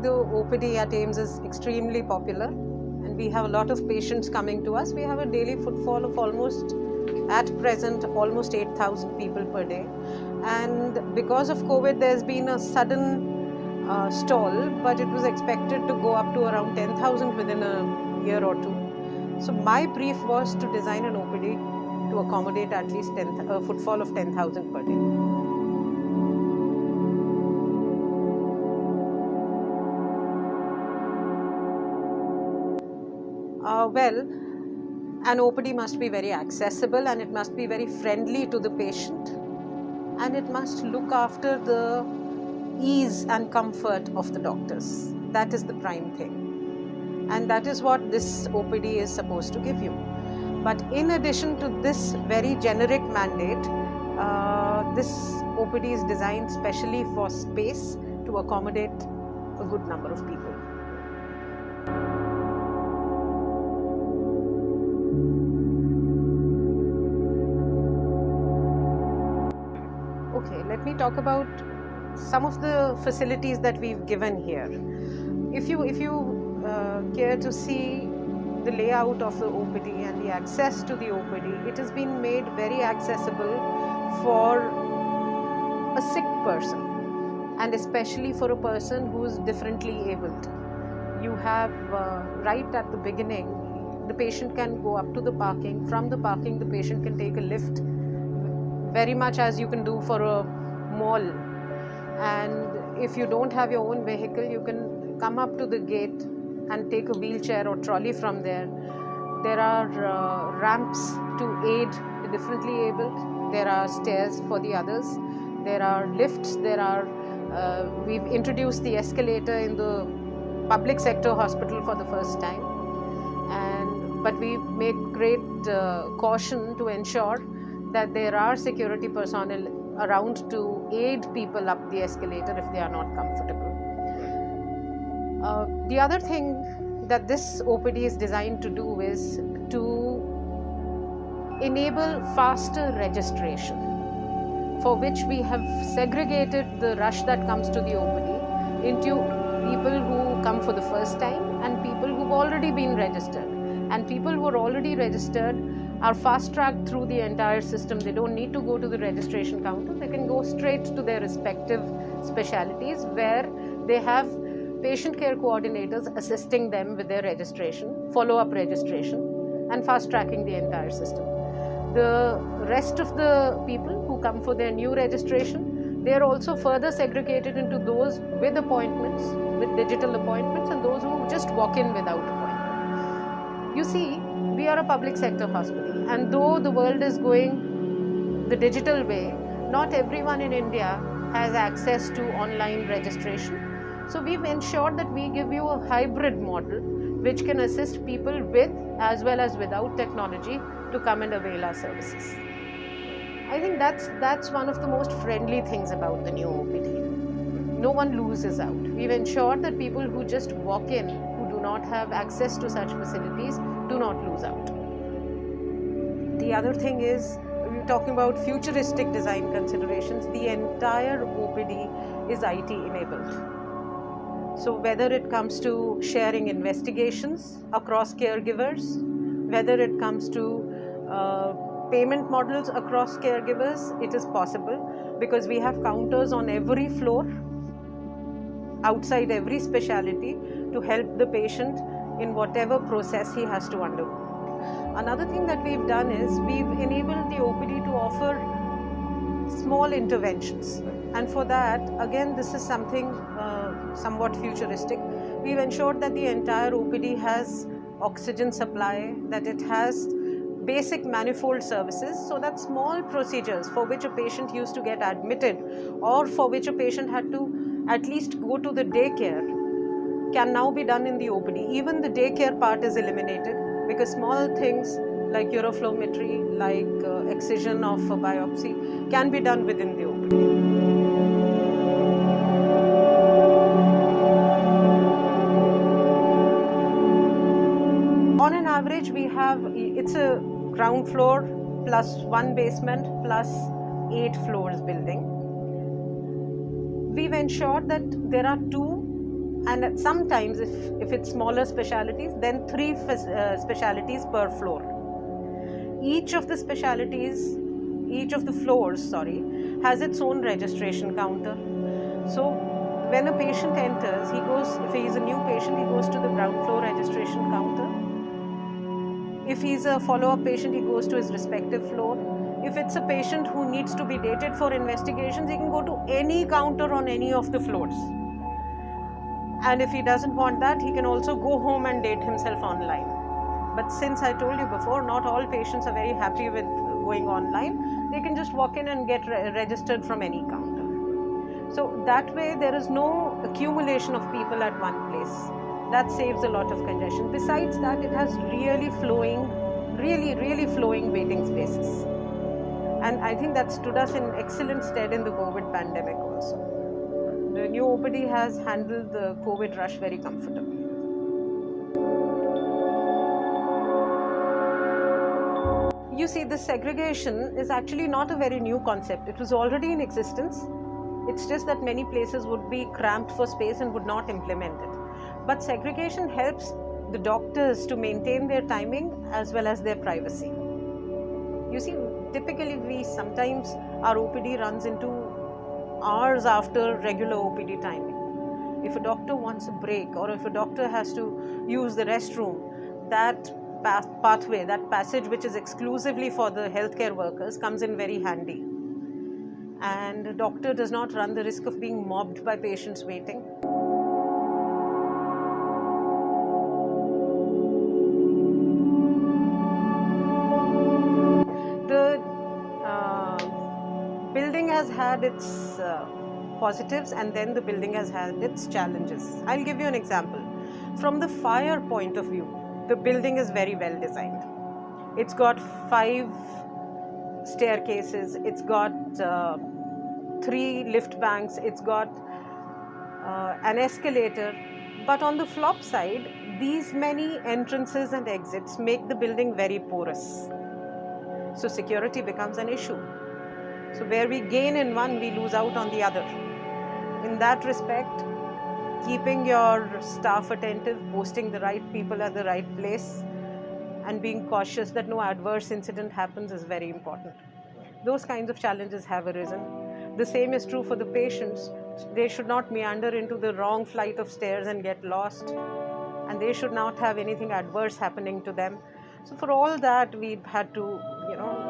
the OPD at AIIMS is extremely popular, and we have a lot of patients coming to us. We have a daily footfall of almost, at present, almost 8,000 people per day. And because of COVID, there's been a sudden stall, but it was expected to go up to around 10,000 within a year or two. So my brief was to design an OPD to accommodate at least a footfall of 10,000 per day. Well, an OPD must be very accessible, and it must be very friendly to the patient, and it must look after the ease and comfort of the doctors. That is the prime thing, and that is what this OPD is supposed to give you. But in addition to this very generic mandate, this OPD is designed specially for space to accommodate a good number of people. Okay, let me talk about some of the facilities that we've given here. If you care to see the layout of the OPD and the access to the OPD, it has been made very accessible for a sick person, and especially for a person who is differently abled. You have right at the beginning, the patient can go up to the parking. From the parking, the patient can take a lift, very much as you can do for a mall. And if you don't have your own vehicle, you can come up to the gate and take a wheelchair or trolley from there. There are ramps to aid the differently abled. There are stairs for the others. There are lifts. We've introduced the escalator in the public sector hospital for the first time. But we make great caution to ensure that there are security personnel around to aid people up the escalator if they are not comfortable. The other thing that this OPD is designed to do is to enable faster registration, for which we have segregated the rush that comes to the OPD into people who come for the first time and people who've already been registered. And people who are already registered are fast-tracked through the entire system. They don't need to go to the registration counter. They can go straight to their respective specialities, where they have patient care coordinators assisting them with their registration, follow-up registration, and fast-tracking the entire system. The rest of the people who come for their new registration, they are also further segregated into those with appointments, with digital appointments, and those who just walk in without appointment. You see, we are a public sector hospital, and though the world is going the digital way, not everyone in India has access to online registration. So we've ensured that we give you a hybrid model which can assist people with as well as without technology to come and avail our services. I think that's one of the most friendly things about the new OPD. No one loses out. We've ensured that people who just walk in, who do not have access to such facilities, do not lose out. The other thing is, we're talking about futuristic design considerations. The entire OPD is IT enabled. So whether it comes to sharing investigations across caregivers, whether it comes to payment models across caregivers, it is possible because we have counters on every floor, outside every specialty, to help the patient in whatever process he has to undergo. Another thing that we've done is we've enabled the OPD to offer small interventions, and for that, again, this is something somewhat futuristic. We've ensured that the entire OPD has oxygen supply, that it has basic manifold services, so that small procedures for which a patient used to get admitted or for which a patient had to at least go to the daycare can now be done in the OPD. Even the daycare part is eliminated because small things like uroflowmetry, like excision of a biopsy can be done within the OPD. On an average, we have, it's a ground floor plus 1 basement plus 8 floors building. We've ensured that there are 2 And sometimes if it's smaller specialties, then 3 specialties per floor. Each of the floors, has its own registration counter. So when a patient enters, if he is a new patient, he goes to the ground floor registration counter. If he's a follow-up patient, he goes to his respective floor. If it's a patient who needs to be dated for investigations, he can go to any counter on any of the floors. And if he doesn't want that, he can also go home and date himself online. But since I told you before, not all patients are very happy with going online. They can just walk in and get registered from any counter. So that way there is no accumulation of people at one place. That saves a lot of congestion. Besides that, it has really flowing waiting spaces. And I think that stood us in excellent stead in the COVID pandemic also. The new OPD has handled the COVID rush very comfortably. You see, this segregation is actually not a very new concept. It was already in existence. It's just that many places would be cramped for space and would not implement it. But segregation helps the doctors to maintain their timing as well as their privacy. You see, typically sometimes our OPD runs into hours after regular OPD timing. If a doctor wants a break, or if a doctor has to use the restroom, that pathway, that passage which is exclusively for the healthcare workers, comes in very handy. And a doctor does not run the risk of being mobbed by patients waiting. The building has had its positives, and then the building has had its challenges. I'll give you an example. From the fire point of view, the building is very well designed. It's got 5 staircases, it's got 3 lift banks, it's got an escalator. But on the flop side, these many entrances and exits make the building very porous. So security becomes an issue. So where we gain in one, we lose out on the other. In that respect, keeping your staff attentive, posting the right people at the right place, and being cautious that no adverse incident happens is very important. Those kinds of challenges have arisen. The same is true for the patients. They should not meander into the wrong flight of stairs and get lost, and they should not have anything adverse happening to them. So for all that, we've had to,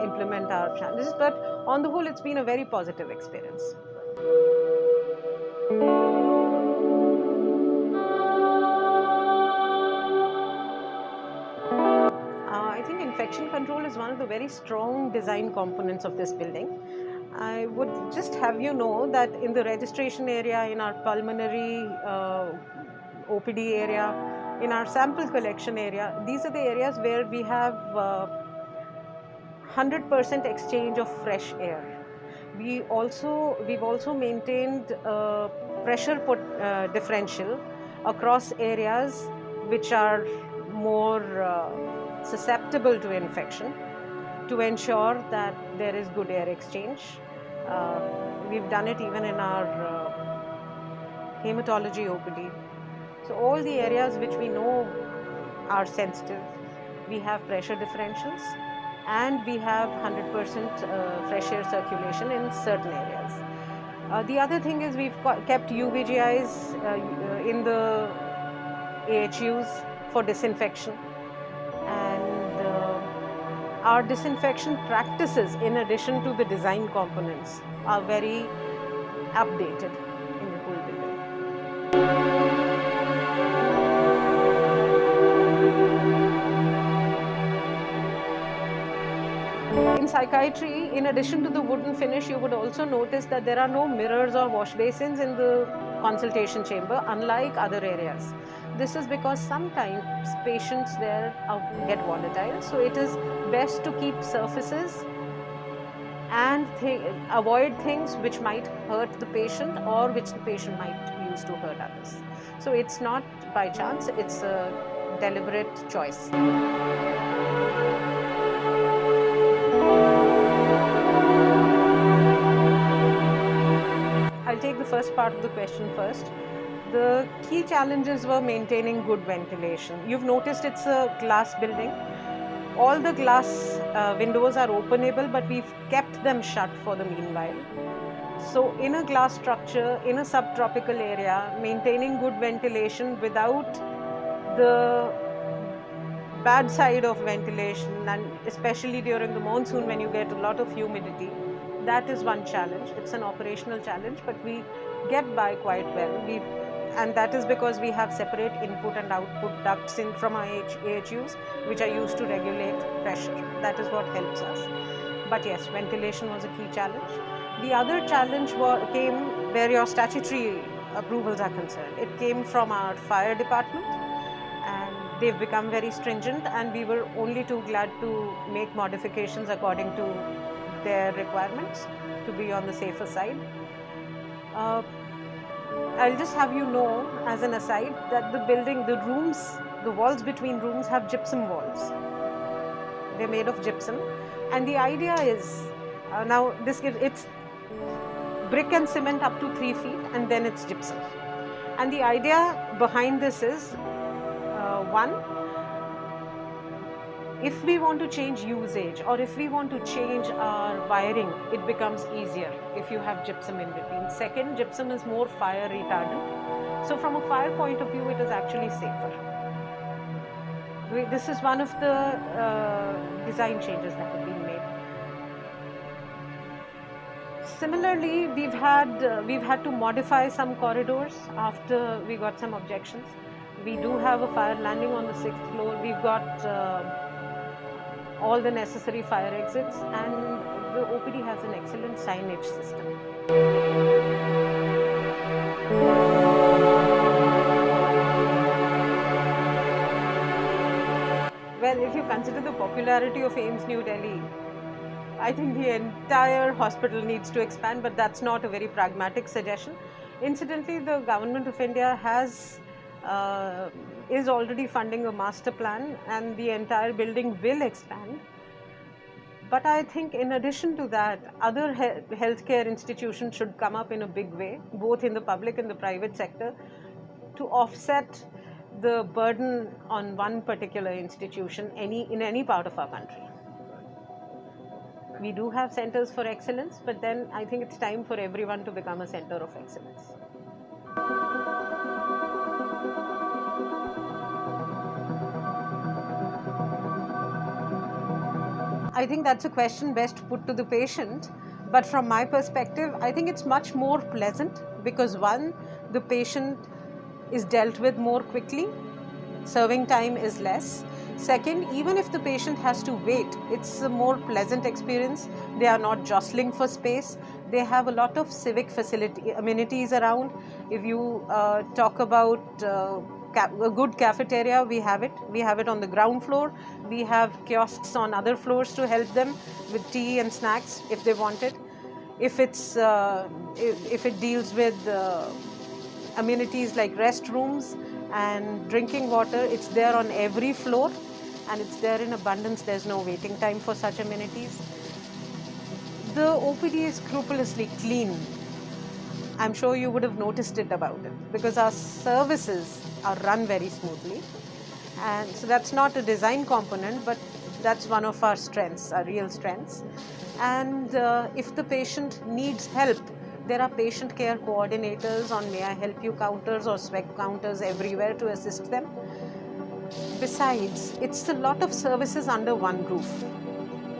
implement our challenges. But on the whole, it's been a very positive experience. I think infection control is one of the very strong design components of this building. I would just have you know that in the registration area, in our pulmonary OPD area, in our sample collection area, these are the areas where we have 100% exchange of fresh air. We've also maintained pressure differential across areas which are more susceptible to infection, to ensure that there is good air exchange. We've done it even in our hematology OPD. So all the areas which we know are sensitive, we have pressure differentials, and we have 100% fresh air circulation in certain areas. The other thing is we've kept UVGIs in the AHUs for disinfection. And our disinfection practices, in addition to the design components, are very updated in the whole building. In psychiatry, in addition to the wooden finish, you would also notice that there are no mirrors or wash basins in the consultation chamber, unlike other areas. This is because sometimes patients there get volatile, so it is best to keep surfaces and avoid things which might hurt the patient or which the patient might use to hurt others. So it's not by chance, it's a deliberate choice. I'll take the first part of the question first. The key challenges were maintaining good ventilation. You've noticed it's a glass building. All the glass windows are openable, but we've kept them shut for the meanwhile. So in a glass structure, in a subtropical area, maintaining good ventilation without the bad side of ventilation, and especially during the monsoon when you get a lot of humidity, that is one challenge. It's an operational challenge, but we get by quite well. And that is because we have separate input and output ducts in from our AHUs, which are used to regulate pressure. That is what helps us. But yes, ventilation was a key challenge. The other challenge came where your statutory approvals are concerned. It came from our fire department, and they've become very stringent, and we were only too glad to make modifications according to their requirements to be on the safer side. I'll just have you know, as an aside, that the walls between rooms have gypsum walls. They're made of gypsum, and the idea is, now it's brick and cement up to 3 feet, and then it's gypsum. And the idea behind this is, one, if we want to change usage or if we want to change our wiring, it becomes easier if you have gypsum in between. Second, gypsum is more fire retardant. So from a fire point of view, it is actually safer. This is one of the design changes that have been made. Similarly, we've had to modify some corridors after we got some objections. We do have a fire landing on the 6th floor. We've got all the necessary fire exits, and the OPD has an excellent signage system. Well, if you consider the popularity of AIIMS New Delhi, I think the entire hospital needs to expand, but that's not a very pragmatic suggestion. Incidentally, the Government of India is already funding a master plan, and the entire building will expand. But I think in addition to that, other healthcare institutions should come up in a big way, both in the public and the private sector, to offset the burden on one particular institution in any part of our country. We do have centers for excellence, but then I think it's time for everyone to become a center of excellence. I think that's a question best put to the patient, but from my perspective, I think it's much more pleasant because one, the patient is dealt with more quickly, serving time is less. Second, even if the patient has to wait, it's a more pleasant experience. They are not jostling for space. They have a lot of civic amenities around. If you talk about a good cafeteria, we have it. We have it on the ground floor. We have kiosks on other floors to help them with tea and snacks if they want it. If it deals with amenities like restrooms and drinking water, it's there on every floor, and it's there in abundance. There's no waiting time for such amenities. The OPD is scrupulously clean. I'm sure you would have noticed it about it because our services are run very smoothly, and so that's not a design component, but that's one of our strengths, our real strengths. And if the patient needs help, there are patient care coordinators on May I Help You counters or SWEC counters everywhere to assist them. Besides, it's a lot of services under one roof.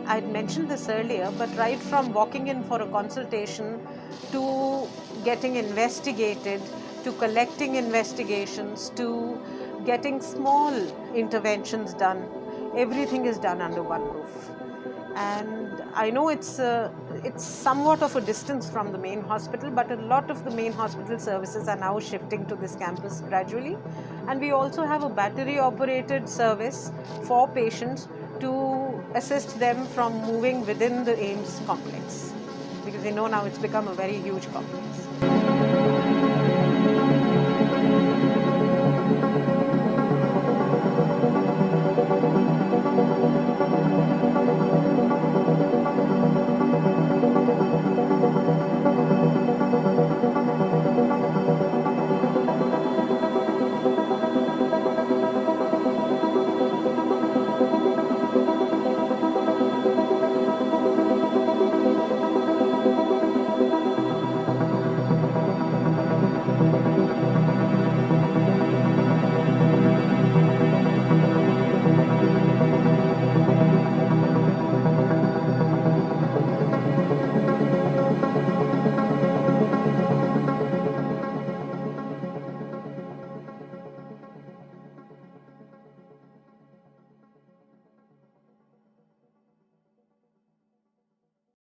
I'd mentioned this earlier, but right from walking in for a consultation to getting investigated, to collecting investigations, to getting small interventions done, everything is done under one roof. And I know it's somewhat of a distance from the main hospital, but a lot of the main hospital services are now shifting to this campus gradually. And we also have a battery-operated service for patients to assist them from moving within the AIIMS complex, because we know now it's become a very huge complex.